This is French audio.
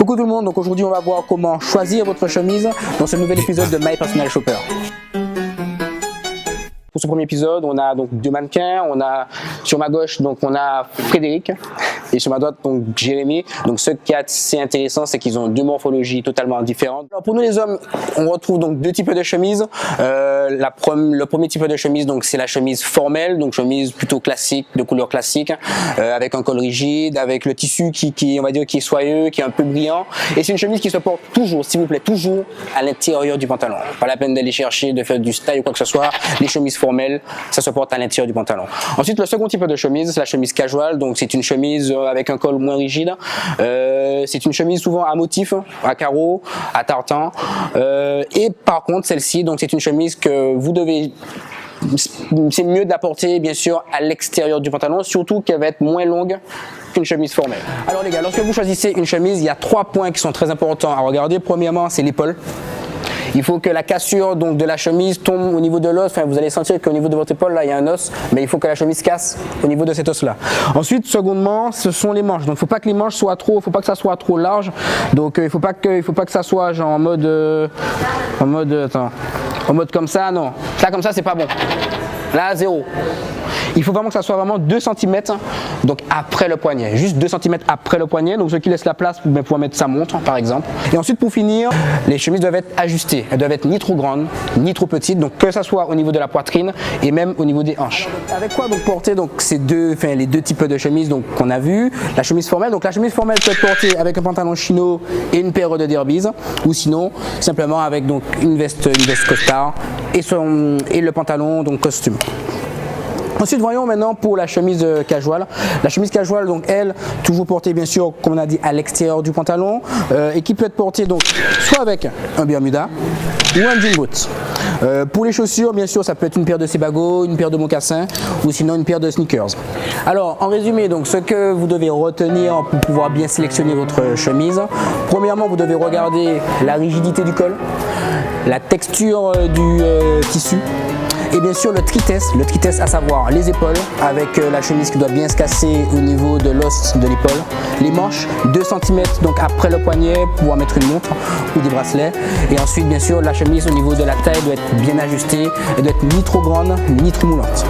Coucou tout le monde, donc aujourd'hui on va voir comment choisir votre chemise dans ce nouvel épisode de My Personal Shopper. Pour ce premier épisode, on a donc deux mannequins, on a sur ma gauche donc on a Frédéric et sur ma droite donc Jérémy. Donc ce qui est assez intéressant, c'est qu'ils ont deux morphologies totalement différentes. Alors pour nous les hommes, on retrouve donc deux types de chemises. Le premier type de chemise donc c'est la chemise formelle, donc chemise plutôt classique, de couleur classique, avec un col rigide, avec le tissu qui on va dire qui est soyeux, qui est un peu brillant. Et c'est une chemise qui se porte toujours, s'il vous plaît, toujours à l'intérieur du pantalon. Pas la peine d'aller chercher de faire du style ou quoi que ce soit. Les chemises formelle, ça se porte à l'intérieur du pantalon. Ensuite, le second type de chemise, c'est la chemise casual. Donc, c'est une chemise avec un col moins rigide. C'est une chemise souvent à motif, à carreaux, à tartan. Et par contre, celle-ci, donc c'est une chemise que vous devez... C'est mieux de la porter, bien sûr, à l'extérieur du pantalon, surtout qu'elle va être moins longue qu'une chemise formelle. Alors les gars, lorsque vous choisissez une chemise, il y a 3 points qui sont très importants à regarder. Premièrement, c'est l'épaule. Il faut que la cassure donc de la chemise tombe au niveau de l'os. Enfin, vous allez sentir qu'au niveau de votre épaule là, il y a un os, mais il faut que la chemise casse au niveau de cet os là. Ensuite, secondement, ce sont les manches. Donc, faut pas que les manches soient trop, faut pas que ça soit trop large. Donc, il faut pas que ça soit genre en mode comme ça. Non, là comme ça, c'est pas bon. Là, 0. Il faut vraiment que ça soit vraiment 2 cm donc après le poignet, juste 2 cm après le poignet, donc ce qui laisse la place pour pouvoir mettre sa montre par exemple. Et ensuite pour finir, les chemises doivent être ajustées, elles doivent être ni trop grandes ni trop petites, donc que ça soit au niveau de la poitrine et même au niveau des hanches. Avec quoi donc porter donc les deux types de chemises donc qu'on a vu, la chemise formelle. Donc la chemise formelle peut être portée avec un pantalon chino et une paire de derbies, ou sinon simplement avec donc une veste costard et le pantalon donc costume. Ensuite, voyons maintenant pour la chemise casual. La chemise casual, donc elle, toujours portée bien sûr, comme on a dit, à l'extérieur du pantalon, et qui peut être portée donc soit avec un bermuda ou un jean boot. Pour les chaussures, bien sûr, ça peut être une paire de Sebago, une paire de mocassins, ou sinon une paire de sneakers. Alors, en résumé, donc ce que vous devez retenir pour pouvoir bien sélectionner votre chemise. Premièrement, vous devez regarder la rigidité du col, la texture du tissu. Et bien sûr le tri-test à savoir les épaules avec la chemise qui doit bien se casser au niveau de l'os de l'épaule, les manches 2 cm donc après le poignet pour pouvoir mettre une montre ou des bracelets, et ensuite bien sûr la chemise au niveau de la taille doit être bien ajustée, elle doit être ni trop grande ni trop moulante.